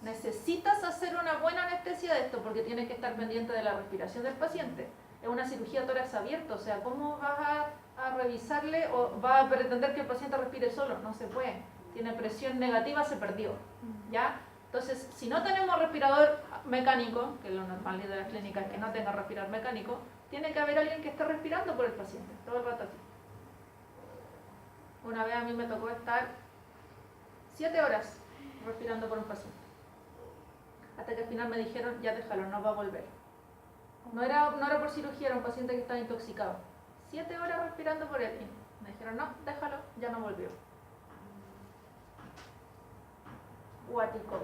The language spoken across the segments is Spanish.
Necesitas hacer una buena anestesia de esto porque tienes que estar pendiente de la respiración del paciente. Es una cirugía tórax abierto, o sea, ¿cómo vas a revisarle o vas a pretender que el paciente respire solo? No se puede. Tiene presión negativa, se perdió. ¿Ya? Entonces, si no tenemos respirador mecánico, que lo normal de las clínicas es que no tenga respirador mecánico, tiene que haber alguien que esté respirando por el paciente, todo el rato así. Una vez a mí me tocó estar 7 horas respirando por un paciente. Hasta que al final me dijeron, ya déjalo, no va a volver. No era por cirugía, era un paciente que estaba intoxicado. 7 horas respirando por él. Me dijeron, no, déjalo, ya no volvió. Guáticos.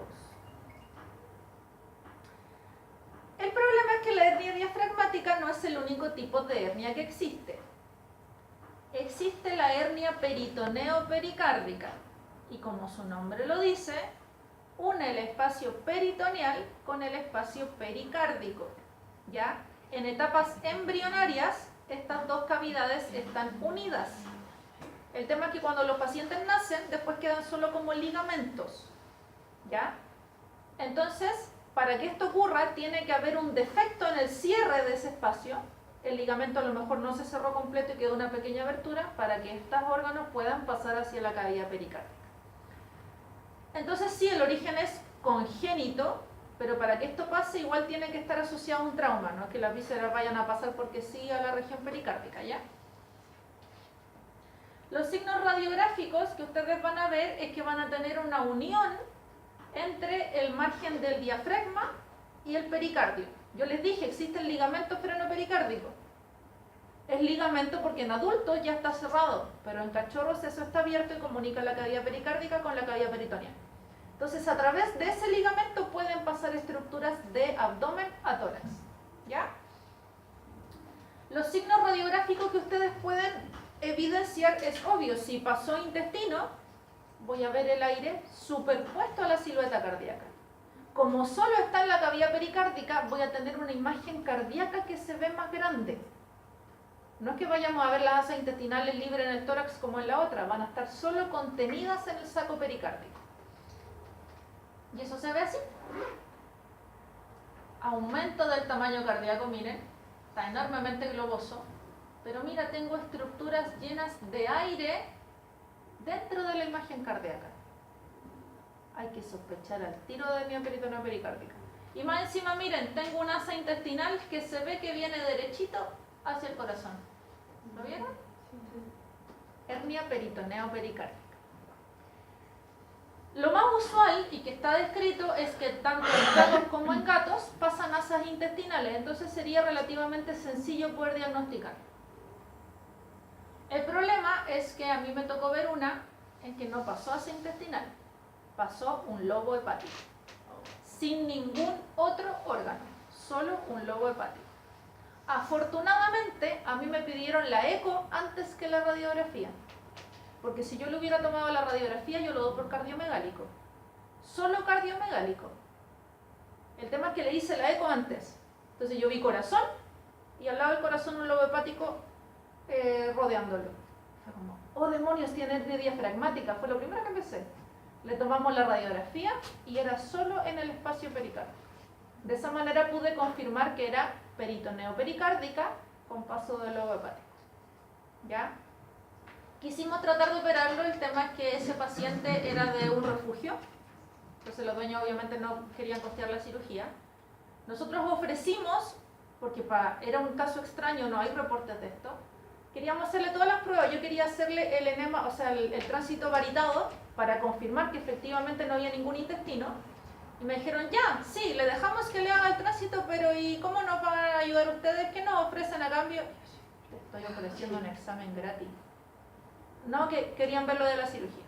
El problema es que la hernia diafragmática no es el único tipo de hernia que existe. Existe la hernia peritoneo-pericárdica y como su nombre lo dice, une el espacio peritoneal con el espacio pericárdico. ¿Ya? En etapas embrionarias, estas dos cavidades están unidas. El tema es que cuando los pacientes nacen, después quedan solo como ligamentos. ¿Ya? Entonces, para que esto ocurra, tiene que haber un defecto en el cierre de ese espacio. El ligamento a lo mejor no se cerró completo y quedó una pequeña abertura para que estos órganos puedan pasar hacia la cavidad pericárdica. Entonces, sí, el origen es congénito, pero para que esto pase igual tiene que estar asociado a un trauma, no es que las vísceras vayan a pasar porque sí a la región pericárdica, ¿ya? Los signos radiográficos que ustedes van a ver es que van a tener una unión entre el margen del diafragma y el pericardio. Yo les dije, existe el ligamento frenopericárdico. Es ligamento porque en adultos ya está cerrado, pero en cachorros eso está abierto y comunica la cavidad pericárdica con la cavidad peritoneal. Entonces, a través de ese ligamento pueden pasar estructuras de abdomen a tórax. ¿Ya? Los signos radiográficos que ustedes pueden evidenciar es obvio. Si pasó intestino, voy a ver el aire superpuesto a la silueta cardíaca. Como solo está en la cavidad pericárdica, voy a tener una imagen cardíaca que se ve más grande. No es que vayamos a ver las asas intestinales libres en el tórax como en la otra, van a estar solo contenidas en el saco pericárdico. Y eso se ve así. Aumento del tamaño cardíaco, miren, está enormemente globoso, pero mira, tengo estructuras llenas de aire dentro de la imagen cardíaca. Hay que sospechar al tiro de hernia peritoneo pericárdica. Y más encima, miren, tengo una asa intestinal que se ve que viene derechito hacia el corazón. ¿Lo vieron? Hernia peritoneo pericárdica. Lo más usual y que está descrito es que tanto en perros como en gatos pasan asas intestinales, entonces sería relativamente sencillo poder diagnosticar. El problema es que a mí me tocó ver una en que no pasó asa intestinal, pasó un lobo hepático, sin ningún otro órgano, solo un lobo hepático. Afortunadamente, a mí me pidieron la eco antes que la radiografía. Porque si yo le hubiera tomado la radiografía, yo lo doy por cardiomegálico. Solo cardiomegálico. El tema es que le hice la eco antes. Entonces yo vi corazón y al lado del corazón un lobo hepático rodeándolo. Fue como, oh demonios, tiene hernia diafragmática. Fue lo primero que empecé. Le tomamos la radiografía y era solo en el espacio pericárdico. De esa manera pude confirmar que era peritoneo pericárdica con paso del lobo hepático. ¿Ya? Quisimos tratar de operarlo, el tema es que ese paciente era de un refugio, entonces los dueños obviamente no querían costear la cirugía. Nosotros ofrecimos, porque era un caso extraño, no hay reportes de esto, queríamos hacerle todas las pruebas, yo quería hacerle el enema, o sea, el tránsito varitado para confirmar que efectivamente no había ningún intestino, y me dijeron, ya, sí, le dejamos que le haga el tránsito, pero ¿y cómo nos van a ayudar ustedes? ¿Qué nos ofrecen a cambio? Te estoy ofreciendo un examen gratis. No, que querían ver lo de la cirugía.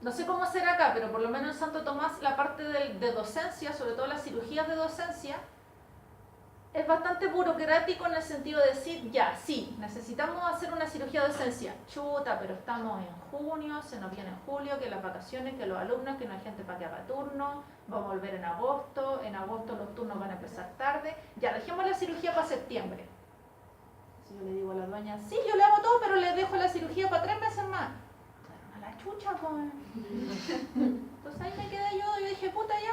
No sé cómo será acá, pero por lo menos en Santo Tomás la parte de docencia, sobre todo las cirugías de docencia, es bastante burocrático en el sentido de decir, ya, sí, necesitamos hacer una cirugía de docencia. Chuta, pero estamos en junio, se nos viene en julio, que las vacaciones, que los alumnos, que no hay gente para que haga turno, vamos a volver en agosto los turnos van a empezar tarde, ya, dejemos la cirugía para septiembre. Yo le digo a la dueña, sí, yo le hago todo, pero le dejo la cirugía para 3 meses más. A la chucha, pues. Entonces ahí me quedé yo dije, puta, ya,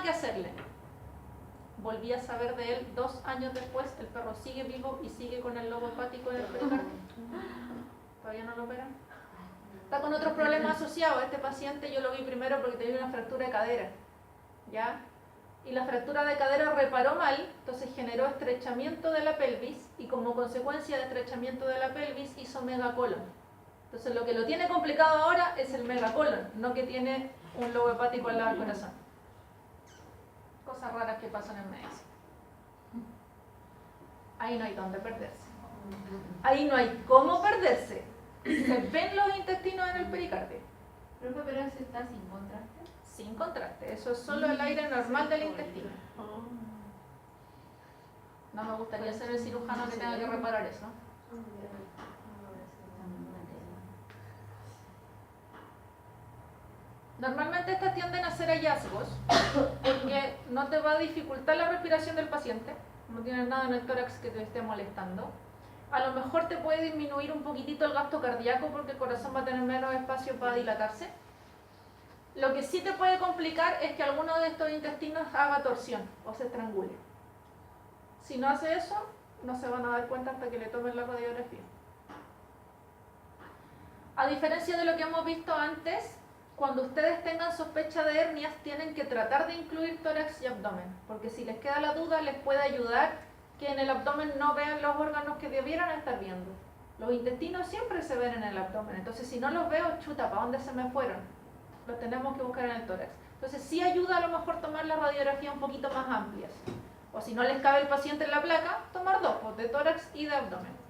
que hacerle. Volví a saber de él 2 años después, el perro sigue vivo y sigue con el lobo hepático en el pericardio. Todavía no lo operan. Está con otros problemas asociados. Este paciente yo lo vi primero porque tenía una fractura de cadera, ¿ya? Y la fractura de cadera reparó mal, entonces generó estrechamiento de la pelvis y como consecuencia de estrechamiento de la pelvis hizo megacolon. Entonces lo que lo tiene complicado ahora es el megacolon, no que tiene un lobo hepático al lado del corazón. Cosas raras que pasan en medicina. Ahí no hay dónde perderse. Ahí no hay cómo perderse. Se ven los intestinos en el pericardio. Profe, pero eso está sin contraste. Sin contraste, eso es solo el aire normal del intestino. No me gustaría ser el cirujano que tenga que reparar eso. Normalmente estas tienden a ser hallazgos porque no te va a dificultar la respiración del paciente, no tienes nada en el tórax que te esté molestando. A lo mejor te puede disminuir un poquitito el gasto cardíaco porque el corazón va a tener menos espacio para dilatarse. Lo que sí te puede complicar es que alguno de estos intestinos haga torsión o se estrangule. Si no hace eso, no se van a dar cuenta hasta que le tomen la radiografía. A diferencia de lo que hemos visto antes, cuando ustedes tengan sospecha de hernias, tienen que tratar de incluir tórax y abdomen, porque si les queda la duda, les puede ayudar que en el abdomen no vean los órganos que debieran estar viendo. Los intestinos siempre se ven en el abdomen, entonces si no los veo, chuta, ¿para dónde se me fueron? Los tenemos que buscar en el tórax. Entonces sí ayuda a lo mejor tomar la radiografía un poquito más amplias. O si no les cabe el paciente en la placa, tomar 2, pues, de tórax y de abdomen.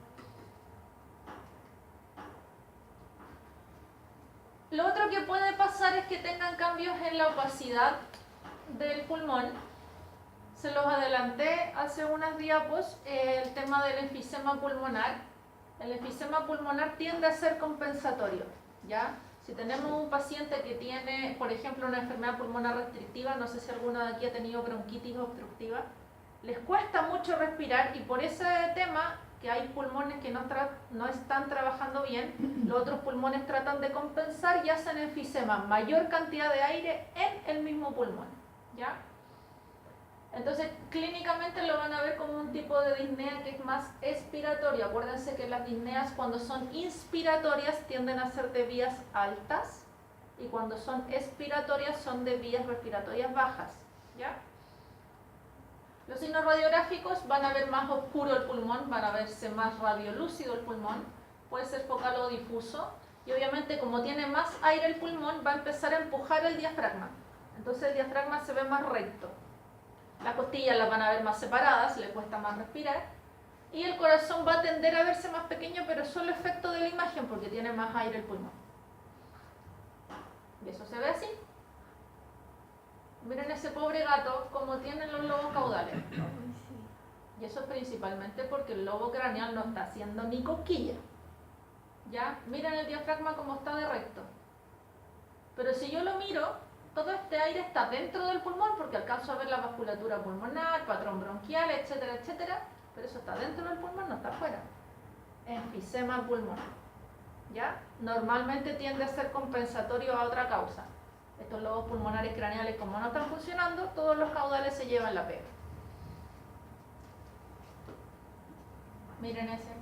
Lo otro que puede pasar es que tengan cambios en la opacidad del pulmón. Se los adelanté hace unas diapos, el tema del enfisema pulmonar. El enfisema pulmonar tiende a ser compensatorio, ¿ya? Si tenemos un paciente que tiene, por ejemplo, una enfermedad pulmonar restrictiva, no sé si alguno de aquí ha tenido bronquitis obstructiva, les cuesta mucho respirar y por ese tema que hay pulmones que no están trabajando bien, los otros pulmones tratan de compensar y hacen enfisema, mayor cantidad de aire en el mismo pulmón, ¿ya? Entonces, clínicamente lo van a ver como un tipo de disnea que es más expiratorio. Acuérdense que las disneas cuando son inspiratorias tienden a ser de vías altas y cuando son expiratorias son de vías respiratorias bajas, ¿ya? Los signos radiográficos van a ver más oscuro el pulmón, van a verse más radiolúcido el pulmón, puede ser focal o difuso y obviamente como tiene más aire el pulmón va a empezar a empujar el diafragma, entonces el diafragma se ve más recto. Las costillas las van a ver más separadas, le cuesta más respirar y el corazón va a tender a verse más pequeño, pero solo efecto de la imagen porque tiene más aire el pulmón. Y eso se ve así. Miren ese pobre gato como tienen los lobos caudales. Y eso es principalmente porque el lobo craneal no está haciendo ni cosquilla. ¿Ya? Miren el diafragma como está de recto. Pero si yo lo miro, todo este aire está dentro del pulmón porque alcanzo a ver la vasculatura pulmonar, patrón bronquial, etcétera, etcétera, pero eso está dentro del pulmón, no está afuera. Enfisema pulmonar, ¿ya? Normalmente tiende a ser compensatorio a otra causa. Estos lobos pulmonares craneales, como no están funcionando, todos los caudales se llevan la pega. Miren ese.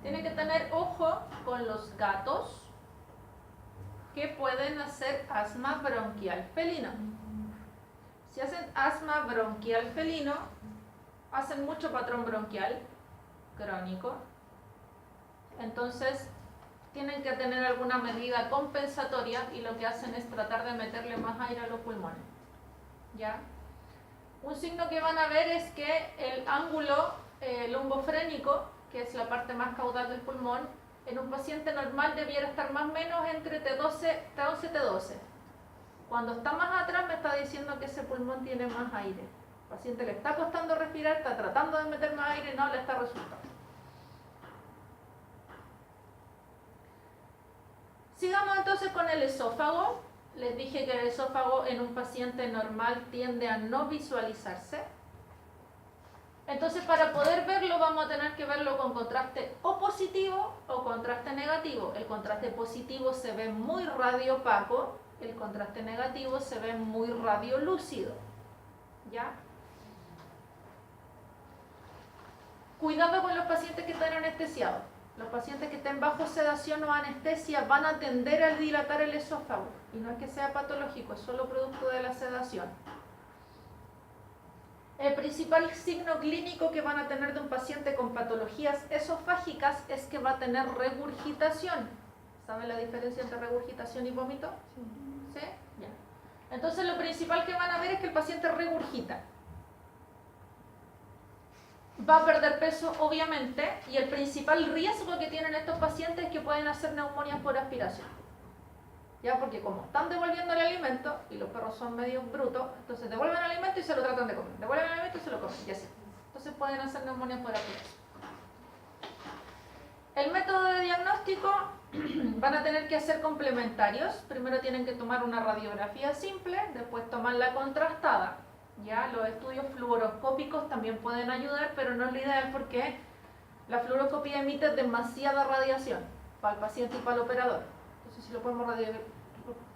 Tienen que tener ojo con los gatos que pueden hacer asma bronquial felino. Si hacen asma bronquial felino, hacen mucho patrón bronquial crónico. Entonces, tienen que tener alguna medida compensatoria y lo que hacen es tratar de meterle más aire a los pulmones. ¿Ya? Un signo que van a ver es que el ángulo lumbofrénico, que es la parte más caudal del pulmón, en un paciente normal debiera estar más o menos entre T11 y T12. Cuando está más atrás me está diciendo que ese pulmón tiene más aire. El paciente le está costando respirar, está tratando de meter más aire y no le está resultando. Sigamos entonces con el esófago. Les dije que el esófago en un paciente normal tiende a no visualizarse. Entonces, para poder verlo, vamos a tener que verlo con contraste o positivo o contraste negativo. El contraste positivo se ve muy radiopaco, el contraste negativo se ve muy radiolúcido. ¿Ya? Cuidado con los pacientes que están anestesiados. Los pacientes que estén bajo sedación o anestesia van a tender a dilatar el esófago. Y no es que sea patológico, es solo producto de la sedación. El principal signo clínico que van a tener de un paciente con patologías esofágicas es que va a tener regurgitación. ¿Sabe la diferencia entre regurgitación y vómito? ¿Sí? Ya. Entonces lo principal que van a ver es que el paciente regurgita. Va a perder peso, obviamente, y el principal riesgo que tienen estos pacientes es que pueden hacer neumonias por aspiración. ¿Ya? Porque como están devolviendo el alimento, y los perros son medio brutos, entonces devuelven el alimento y se lo tratan de comer. Devuelven el alimento y se lo comen, y así. Entonces pueden hacer neumonias por aspiración. El método de diagnóstico van a tener que hacer complementarios. Primero tienen que tomar una radiografía simple, después tomar la contrastada. ¿Ya? Los estudios fluoroscópicos también pueden ayudar, pero no es lo ideal porque la fluoroscopía emite demasiada radiación para el paciente y para el operador. Entonces, si lo podemos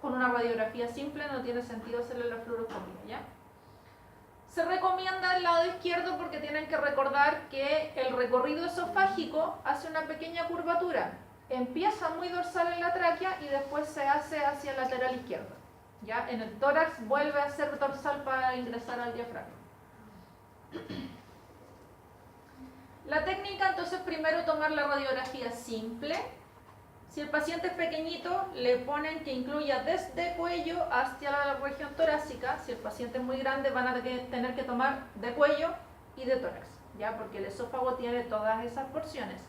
con una radiografía simple, no tiene sentido hacerle la fluoroscopía. ¿Ya? Se recomienda el lado izquierdo porque tienen que recordar que el recorrido esofágico hace una pequeña curvatura. Empieza muy dorsal en la tráquea y después se hace hacia el lateral izquierdo. ¿Ya? En el tórax vuelve a ser dorsal para ingresar al diafragma. La técnica, entonces, primero tomar la radiografía simple. Si el paciente es pequeñito, le ponen que incluya desde cuello hacia la región torácica. Si el paciente es muy grande, van a tener que tomar de cuello y de tórax, ¿ya? Porque el esófago tiene todas esas porciones.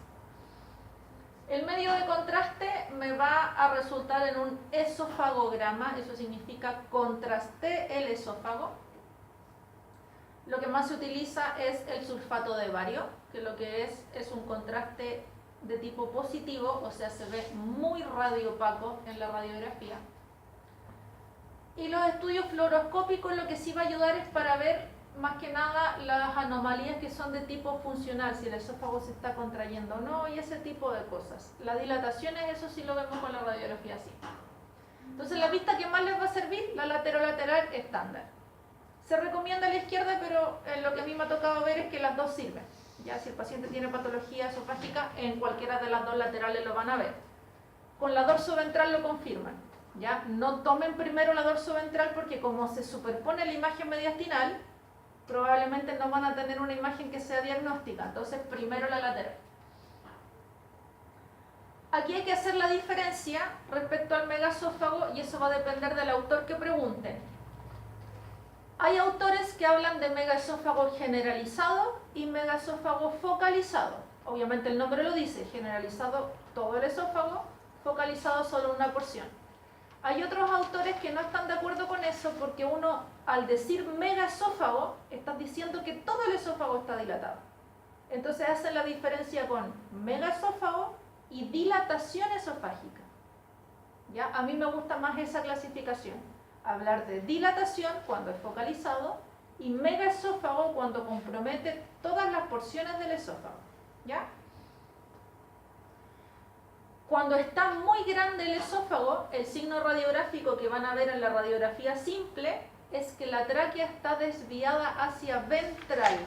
El medio de contraste me va a resultar en un esofagograma, eso significa contrasté el esófago. Lo que más se utiliza es el sulfato de bario, que lo que es un contraste de tipo positivo, o sea, se ve muy radiopaco en la radiografía. Y los estudios fluoroscópicos lo que sí va a ayudar es para ver más que nada las anomalías que son de tipo funcional, si el esófago se está contrayendo o no, y ese tipo de cosas. Las dilataciones, eso sí lo vemos con la radiografía así. Entonces, la vista que más les va a servir, la lateral estándar. Se recomienda a la izquierda, pero lo que a mí me ha tocado ver es que las dos sirven. Ya, si el paciente tiene patología esofágica, en cualquiera de las dos laterales lo van a ver. Con la dorsoventral lo confirman. ¿Ya? No tomen primero la dorsoventral porque como se superpone la imagen mediastinal, probablemente no van a tener una imagen que sea diagnóstica. Entonces, primero la lateral. Aquí hay que hacer la diferencia respecto al megaesófago y eso va a depender del autor que pregunte. Hay autores que hablan de megaesófago generalizado y megaesófago focalizado. Obviamente el nombre lo dice, generalizado todo el esófago, focalizado solo una porción. Hay otros autores que no están de acuerdo con eso porque uno, al decir megaesófago, estás diciendo que todo el esófago está dilatado. Entonces hacen la diferencia con megaesófago y dilatación esofágica. ¿Ya? A mí me gusta más esa clasificación. Hablar de dilatación cuando es focalizado y megaesófago cuando compromete todas las porciones del esófago. ¿Ya? Cuando está muy grande el esófago, el signo radiográfico que van a ver en la radiografía simple es que la tráquea está desviada hacia ventral.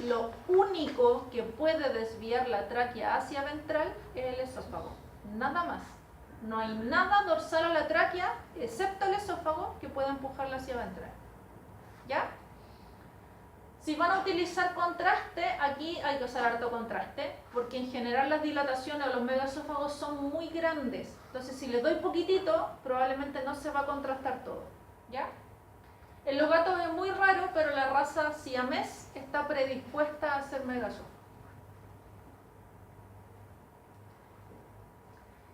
Lo único que puede desviar la tráquea hacia ventral es el esófago, nada más. No hay nada dorsal a la tráquea, excepto el esófago, que pueda empujarla hacia ventral. ¿Ya? Si van a utilizar contraste, aquí hay que usar harto contraste, porque en general las dilataciones o los megaesófagos son muy grandes. Entonces, si le doy poquitito, probablemente no se va a contrastar todo. ¿Ya? En los gatos es muy raro, pero la raza siamés está predispuesta a hacer megaesófagos.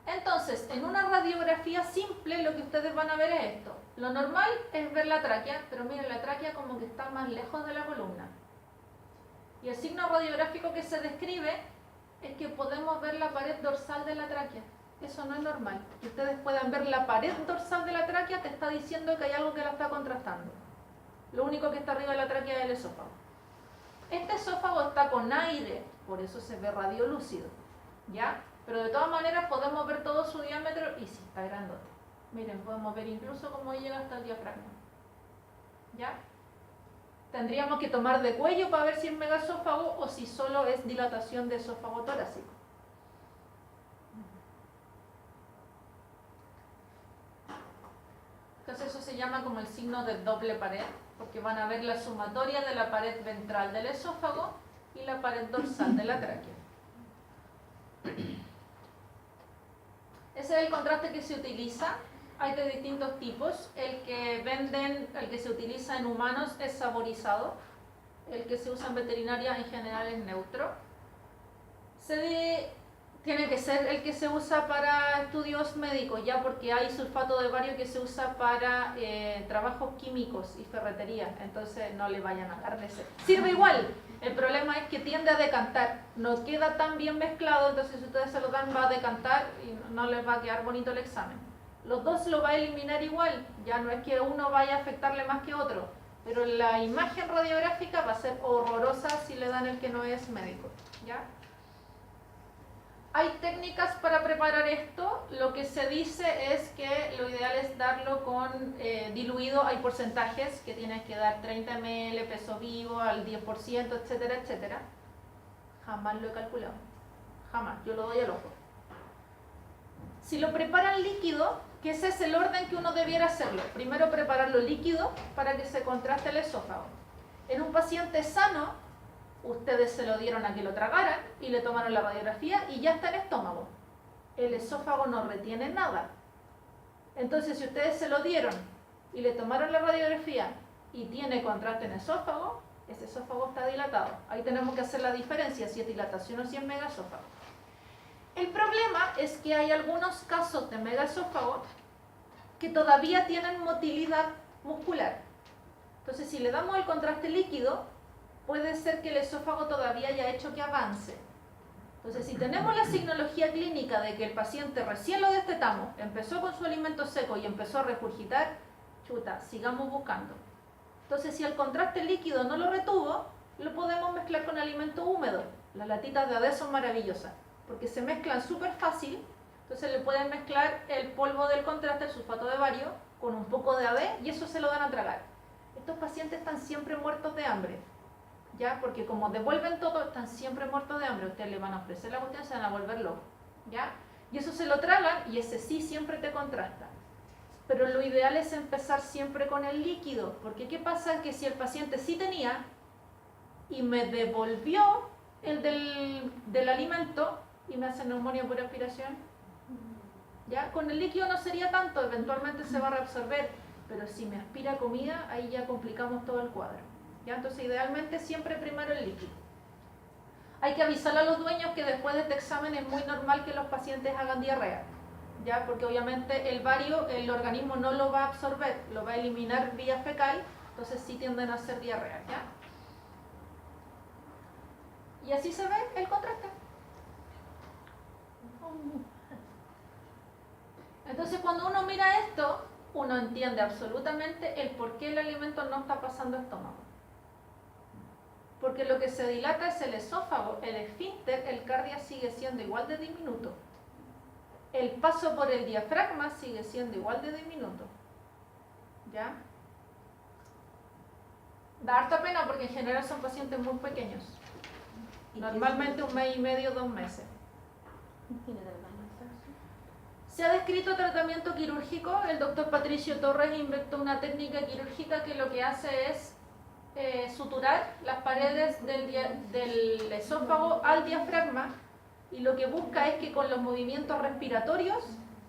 Entonces, en una radiografía simple lo que ustedes van a ver es esto. Lo normal es ver la tráquea, pero miren, la tráquea como que está más lejos de la columna. Y el signo radiográfico que se describe es que podemos ver la pared dorsal de la tráquea. Eso no es normal. Que ustedes puedan ver la pared dorsal de la tráquea te está diciendo que hay algo que la está contrastando. Lo único que está arriba de la tráquea es el esófago. Este esófago está con aire, por eso se ve radiolúcido, ¿ya? Pero de todas maneras podemos ver todo su diámetro y sí está grandote. Miren, podemos ver incluso cómo llega hasta el diafragma, ¿ya? Tendríamos que tomar de cuello para ver si es megaesófago o si solo es dilatación de esófago torácico. Entonces eso se llama como el signo de doble pared, porque van a ver la sumatoria de la pared ventral del esófago y la pared dorsal de la tráquea. Ese es el contraste que se utiliza. Hay de distintos tipos. El que venden, el que se utiliza en humanos es saborizado. El que se usa en veterinaria en general es neutro. Tiene que ser el que se usa para estudios médicos, ya porque hay sulfato de bario que se usa para trabajos químicos y ferretería, entonces no le vayan a dar de ese. Sirve igual, el problema es que tiende a decantar, no queda tan bien mezclado, entonces si ustedes se lo dan va a decantar y no les va a quedar bonito el examen. Los dos lo va a eliminar igual, ya no es que uno vaya a afectarle más que otro, pero la imagen radiográfica va a ser horrorosa si le dan el que no es médico, ¿ya? Hay técnicas para preparar esto. Lo que se dice es que lo ideal es darlo con diluido. Hay porcentajes que tienes que dar 30 ml, peso vivo, al 10%, etcétera, etcétera. Jamás lo he calculado. Jamás. Yo lo doy al ojo. Si lo preparan líquido, que ese es el orden que uno debiera hacerlo. Primero prepararlo líquido para que se contraste el esófago. En un paciente sano, ustedes se lo dieron a que lo tragaran y le tomaron la radiografía y ya está en estómago. El esófago no retiene nada. Entonces, si ustedes se lo dieron y le tomaron la radiografía y tiene contraste en esófago, ese esófago está dilatado. Ahí tenemos que hacer la diferencia si es dilatación o si es megaesófago. El problema es que hay algunos casos de megaesófago que todavía tienen motilidad muscular. Entonces, si le damos el contraste líquido, puede ser que el esófago todavía haya hecho que avance. Entonces, si tenemos la signología clínica de que el paciente recién lo destetamos, empezó con su alimento seco y empezó a regurgitar, chuta, sigamos buscando. Entonces, si el contraste líquido no lo retuvo, lo podemos mezclar con alimento húmedo. Las latitas de AD son maravillosas, porque se mezclan súper fácil. Entonces, le pueden mezclar el polvo del contraste, el sulfato de bario, con un poco de AD y eso se lo dan a tragar. Estos pacientes están siempre muertos de hambre. ¿Ya? Porque como devuelven todo, están siempre muertos de hambre. Ustedes le van a ofrecer la cuestión, se van a volver locos, ¿ya? Y eso se lo tragan y ese sí siempre te contrasta. Pero lo ideal es empezar siempre con el líquido, porque ¿qué pasa? Que si el paciente sí tenía y me devolvió el del alimento y me hace neumonía por aspiración, ¿ya? Con el líquido no sería tanto, eventualmente se va a reabsorber, pero si me aspira comida, ahí ya complicamos todo el cuadro. ¿Ya? Entonces, idealmente siempre primero el líquido. Hay que avisarle a los dueños que después de este examen es muy normal que los pacientes hagan diarrea, ¿ya? Porque obviamente el bario, el organismo no lo va a absorber, lo va a eliminar vía fecal, entonces sí tienden a hacer diarrea, ¿ya? Y así se ve el contraste. Entonces, cuando uno mira esto, uno entiende absolutamente el por qué el alimento no está pasando a estómago. Porque lo que se dilata es el esófago, el esfínter, el cardia sigue siendo igual de diminuto. El paso por el diafragma sigue siendo igual de diminuto. ¿Ya? Da harta pena porque en general son pacientes muy pequeños. Normalmente 1 mes y medio, 2 meses. Se ha descrito tratamiento quirúrgico. El doctor Patricio Torres inventó una técnica quirúrgica que lo que hace es suturar las paredes del esófago al diafragma y lo que busca es que con los movimientos respiratorios,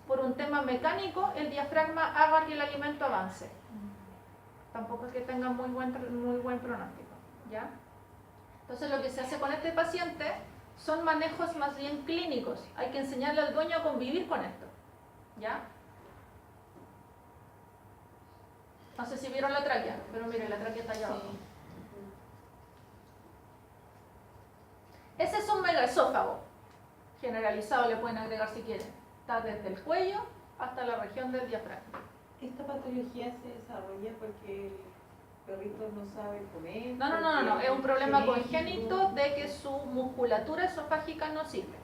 por un tema mecánico, el diafragma haga que el alimento avance. Tampoco es que tenga muy buen pronóstico, ¿ya? Entonces lo que se hace con este paciente son manejos más bien clínicos. Hay que enseñarle al dueño a convivir con esto, ¿ya? No sé si vieron la tráquea, pero miren, la tráquea está allá abajo. Ese es un megaesófago. Generalizado le pueden agregar si quieren. Está desde el cuello hasta la región del diafragma. ¿Esta patología se desarrolla porque perrito no sabe comer. No, es un problema genético. congénito de que su musculatura esofágica no sirve.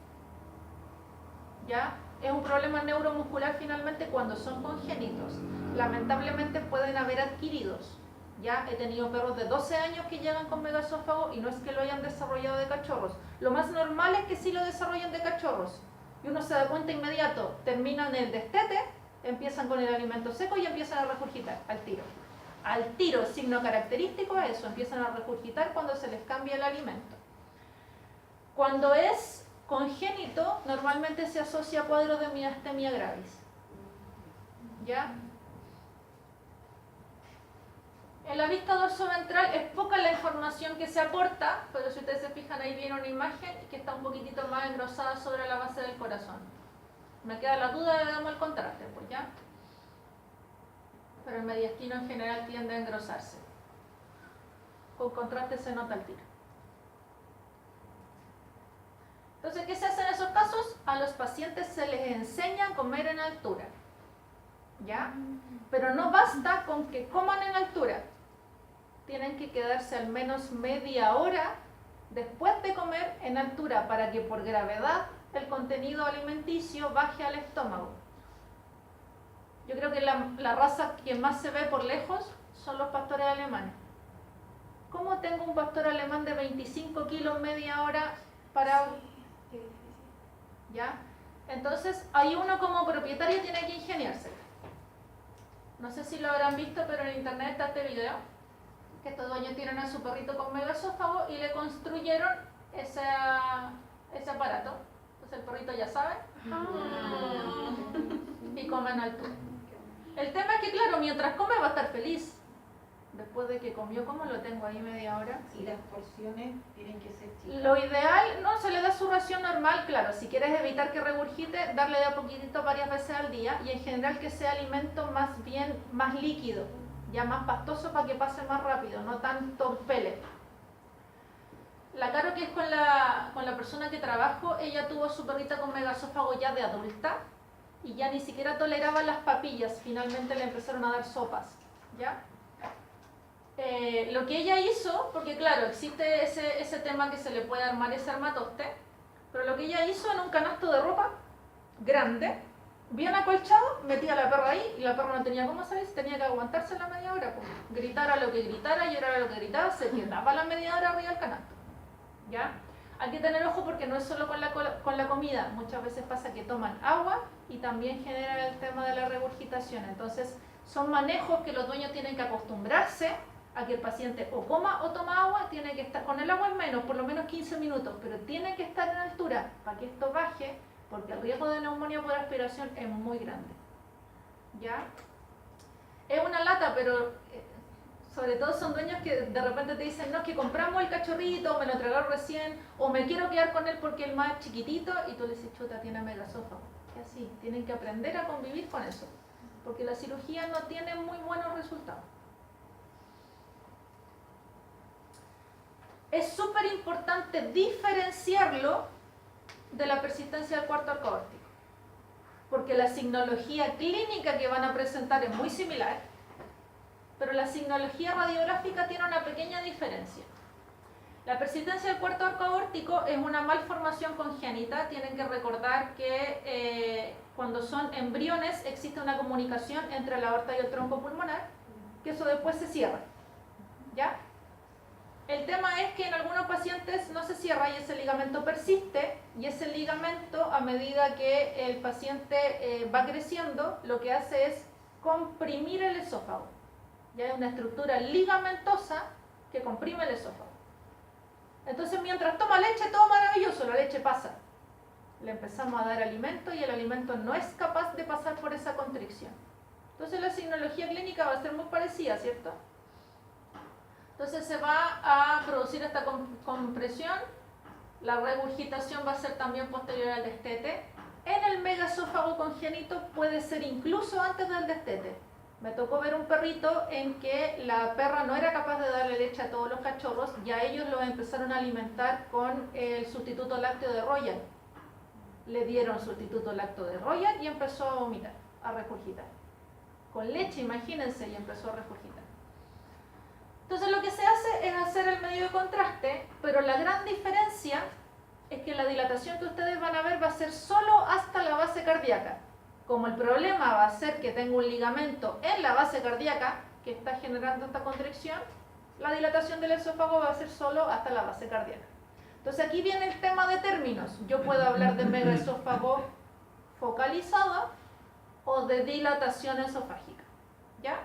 ¿Ya? Es un problema neuromuscular finalmente cuando son congénitos. Lamentablemente pueden haber adquiridos. Ya he tenido perros de 12 años que llegan con megaesófago y no es que lo hayan desarrollado de cachorros. Lo más normal es que sí lo desarrollen de cachorros. Y uno se da cuenta inmediato, terminan el destete, empiezan con el alimento seco y empiezan a regurgitar al tiro. Al tiro, signo característico es eso, empiezan a regurgitar cuando se les cambia el alimento. Cuando es congénito, normalmente se asocia a cuadros de miastemia gravis. ¿Ya? En la vista dorsoventral es poca la información que se aporta, pero si ustedes se fijan ahí viene una imagen que está un poquitito más engrosada sobre la base del corazón. Me queda la duda de damos el contraste, pues ya. Pero el mediastino en general tiende a engrosarse. Con contraste se nota el tiro. Entonces, ¿qué se hace en esos casos? A los pacientes se les enseña a comer en altura. ¿Ya? Pero no basta con que coman en altura. Tienen que quedarse al menos media hora después de comer en altura para que por gravedad el contenido alimenticio baje al estómago. Yo creo que la raza que más se ve por lejos son los pastores alemanes. ¿Cómo tengo un pastor alemán de 25 kilos media hora parado? Qué difícil. ¿Ya? Entonces, ahí uno como propietario tiene que ingeniarse. No sé si lo habrán visto, pero en internet está este video, que estos dueños tienen a su perrito con megaesófago y le construyeron ese aparato. Entonces el perrito ya sabe y come en altura. El tema es que, claro, mientras come va a estar feliz. Después de que comió, ¿cómo lo tengo ahí media hora? Y las porciones tienen que ser chicas. Lo ideal, no, se le da su ración normal, claro, si quieres evitar que regurgite, darle de a poquitito varias veces al día y en general que sea alimento más bien, más líquido, ya más pastoso para que pase más rápido, no tanto pellet. La Caro, que es con la persona que trabajo, ella tuvo su perrita con megaesófago ya de adulta y ya ni siquiera toleraba las papillas, finalmente le empezaron a dar sopas, ¿ya? Lo que ella hizo, porque claro, existe ese tema que se le puede armar ese armatoste, pero lo que ella hizo en un canasto de ropa grande, bien acolchado, metía a la perra ahí y la perra no tenía cómo salir, tenía que aguantarse la media hora, pues, gritara lo que gritara, llorara lo que gritara, se quedaba la media hora arriba del canasto. ¿Ya? Hay que tener ojo porque no es solo con la comida, muchas veces pasa que toman agua y también genera el tema de la regurgitación, entonces son manejos que los dueños tienen que acostumbrarse a que el paciente o coma o toma agua, tiene que estar, con el agua es menos, por lo menos 15 minutos, pero tiene que estar en altura para que esto baje, porque el riesgo de neumonía por aspiración es muy grande. ¿Ya? Es una lata, pero sobre todo son dueños que de repente te dicen, no, es que compramos el cachorrito, me lo entregaron recién, o me quiero quedar con él porque el más chiquitito, y tú le dices, chuta, tiene megaesófago. Y así, tienen que aprender a convivir con eso, porque la cirugía no tiene muy buenos resultados. Es súper importante diferenciarlo de la persistencia del cuarto arco aórtico, porque la signología clínica que van a presentar es muy similar, pero la signología radiográfica tiene una pequeña diferencia. La persistencia del cuarto arco aórtico es una malformación congénita. Tienen que recordar que cuando son embriones existe una comunicación entre la aorta y el tronco pulmonar, que eso después se cierra, ¿ya? El tema es que en algunos pacientes no se cierra y ese ligamento persiste, y ese ligamento, a medida que el paciente va creciendo, lo que hace es comprimir el esófago. Ya hay una estructura ligamentosa que comprime el esófago. Entonces, mientras toma leche, todo maravilloso, la leche pasa. Le empezamos a dar alimento y el alimento no es capaz de pasar por esa constricción. Entonces, la signología clínica va a ser muy parecida, ¿cierto? Entonces se va a producir esta compresión, la regurgitación va a ser también posterior al destete. En el megaesófago congénito puede ser incluso antes del destete. Me tocó ver un perrito en que la perra no era capaz de darle leche a todos los cachorros y a ellos los empezaron a alimentar con el sustituto lácteo de Royal. Le dieron sustituto lácteo de Royal y empezó a vomitar, a regurgitar. Con leche, imagínense, y empezó a regurgitar. Entonces lo que se hace es hacer el medio de contraste, pero la gran diferencia es que la dilatación que ustedes van a ver va a ser solo hasta la base cardíaca. Como el problema va a ser que tengo un ligamento en la base cardíaca que está generando esta contracción, la dilatación del esófago va a ser solo hasta la base cardíaca. Entonces aquí viene el tema de términos. Yo puedo hablar de megaesófago focalizado o de dilatación esofágica. ¿Ya?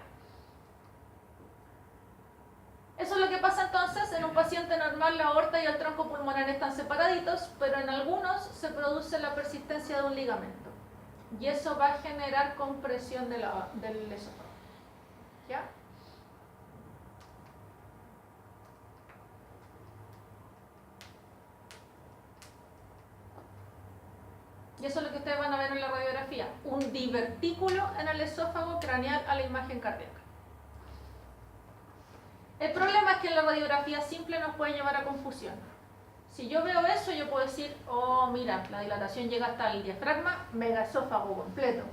Eso es lo que pasa entonces en un paciente normal. La aorta y el tronco pulmonar están separaditos, pero en algunos se produce la persistencia de un ligamento y eso va a generar compresión del esófago. ¿Ya? Y eso es lo que ustedes van a ver en la radiografía, un divertículo en el esófago craneal a la imagen cardíaca. El problema es que en la radiografía simple nos puede llevar a confusión. Si yo veo eso, yo puedo decir, oh, mira, la dilatación llega hasta el diafragma, megaesófago completo.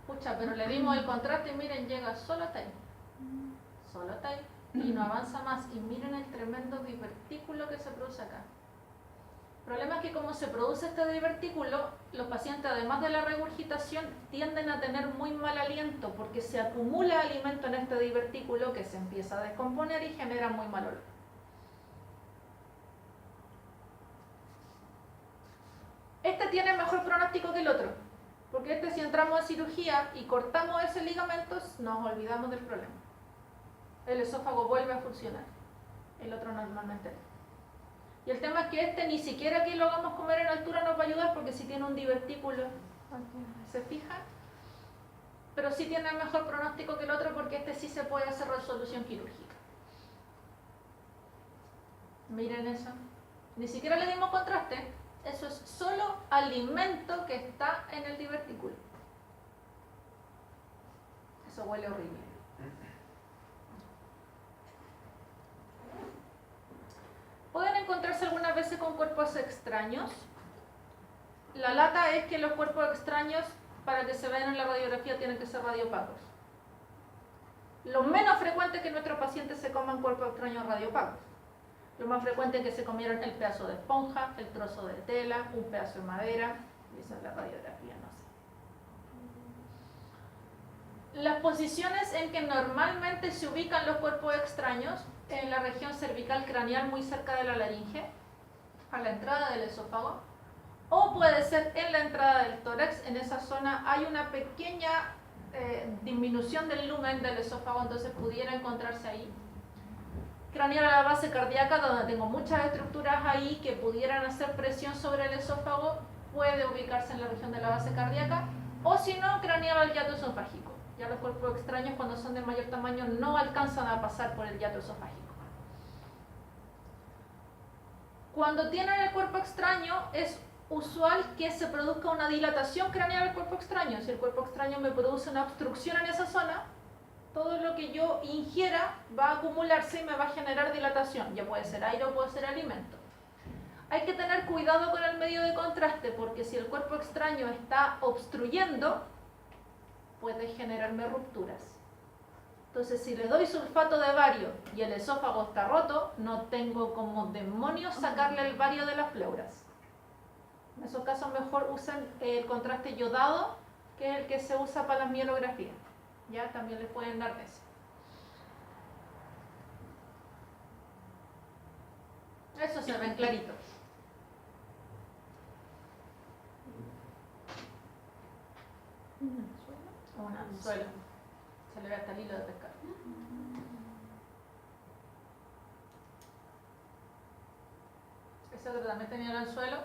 Pucha, pero le dimos el contraste y miren, llega solo hasta ahí. Solo hasta ahí. Y no avanza más. Y miren el tremendo divertículo que se produce acá. El problema es que como se produce este divertículo, los pacientes, además de la regurgitación, tienden a tener muy mal aliento porque se acumula alimento en este divertículo que se empieza a descomponer y genera muy mal olor. Este tiene mejor pronóstico que el otro, porque este, si entramos a cirugía y cortamos ese ligamento, nos olvidamos del problema. El esófago vuelve a funcionar, el otro normalmente no. Y el tema es que este ni siquiera que lo hagamos comer en altura nos va a ayudar, porque si tiene un divertículo, ¿se fijan? Pero sí tiene mejor pronóstico que el otro, porque este sí se puede hacer resolución quirúrgica. Miren eso. Ni siquiera le dimos contraste. Eso es solo alimento que está en el divertículo. Eso huele horrible. Pueden encontrarse algunas veces con cuerpos extraños. La lata es que los cuerpos extraños, para que se vean en la radiografía, tienen que ser radiopagos. Lo menos frecuente es que nuestros pacientes se coman cuerpos extraños radiopagos. Lo más frecuente es que se comieron el pedazo de esponja, el trozo de tela, un pedazo de madera. Y esa es la radiografía, no sé. Las posiciones en que normalmente se ubican los cuerpos extraños, en la región cervical craneal muy cerca de la laringe, a la entrada del esófago, o puede ser en la entrada del tórax. En esa zona hay una pequeña disminución del lumen del esófago, entonces pudiera encontrarse ahí. Craneal a la base cardíaca, donde tengo muchas estructuras ahí que pudieran hacer presión sobre el esófago, puede ubicarse en la región de la base cardíaca, o si no, craneal al hiato esofágico. Ya los cuerpos extraños, cuando son de mayor tamaño, no alcanzan a pasar por el hiato esofágico. Cuando tienen el cuerpo extraño, es usual que se produzca una dilatación craneal del cuerpo extraño. Si el cuerpo extraño me produce una obstrucción en esa zona, todo lo que yo ingiera va a acumularse y me va a generar dilatación. Ya puede ser aire o puede ser alimento. Hay que tener cuidado con el medio de contraste, porque si el cuerpo extraño está obstruyendo, puede generarme rupturas. Entonces, si le doy sulfato de bario y el esófago está roto, no tengo como demonios sacarle el bario de las pleuras. En esos casos mejor usen el contraste yodado, que es el que se usa para las mielografías. Ya también les pueden dar de eso. Eso se ven clarito. Un anzuelo. Se le ve hasta el hilo de pescar. Ese otro también tenía el anzuelo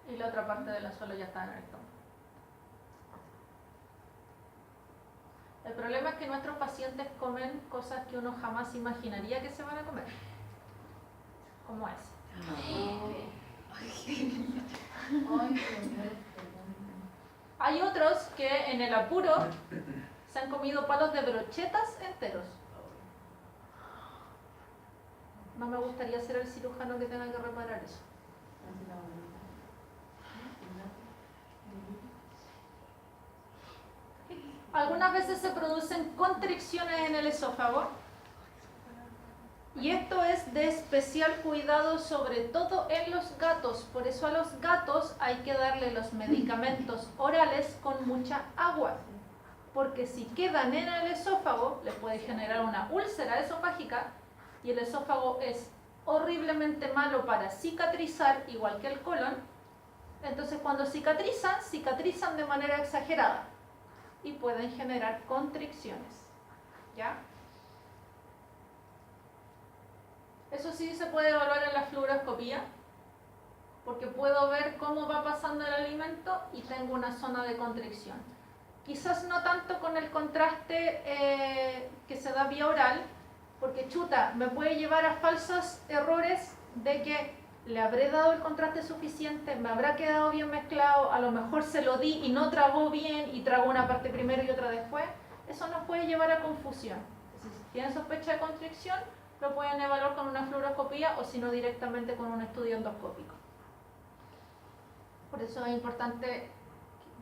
y la otra parte del anzuelo ya está en el estómago. El problema es que nuestros pacientes comen cosas que uno jamás imaginaría que se van a comer. Como ese. Hay otros que en el apuro se han comido palos de brochetas enteros. No me gustaría ser el cirujano que tenga que reparar eso. Algunas veces se producen constricciones en el esófago y esto es de especial cuidado sobre todo en los gatos. Por eso a los gatos hay que darle los medicamentos orales con mucha agua, porque si quedan en el esófago les puede generar una úlcera esofágica y el esófago es horriblemente malo para cicatrizar, igual que el colon. Entonces cuando cicatrizan de manera exagerada y pueden generar constricciones, ¿ya? Eso sí se puede evaluar en la fluoroscopía, porque puedo ver cómo va pasando el alimento y tengo una zona de constricción. Quizás no tanto con el contraste que se da vía oral, porque chuta, me puede llevar a falsos errores de que le habré dado el contraste suficiente, me habrá quedado bien mezclado, a lo mejor se lo di y no tragó bien y tragó una parte primero y otra después. Eso nos puede llevar a confusión. Si tienen sospecha de constricción, lo pueden evaluar con una fluoroscopía o si no directamente con un estudio endoscópico. Por eso es importante,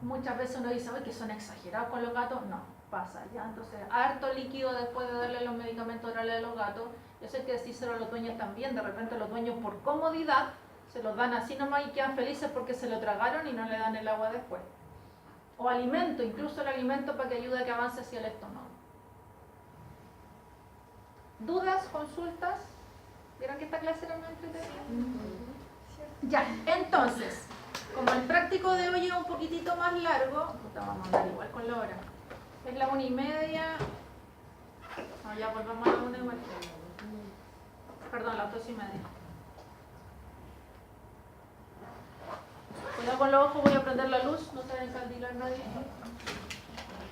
muchas veces uno dice, que son exagerados con los gatos. No, pasa, ¿ya? Entonces, harto líquido después de darle los medicamentos orales a los gatos. Yo sé que decírselo a los dueños también, de repente los dueños por comodidad se los dan así nomás y quedan felices porque se lo tragaron y no le dan el agua después. O alimento, incluso el alimento para que ayude a que avance hacia el estómago. ¿Dudas? ¿Consultas? ¿Vieron que esta clase era muy entretenida? Ya, entonces, como el práctico de hoy es un poquitito más largo, vamos a andar igual con la hora. Es la 1:30. No, ya volvamos a la 1:30. Perdón, las 2:30. Cuidado con los ojos, voy a prender la luz, no se va a encandilar nadie.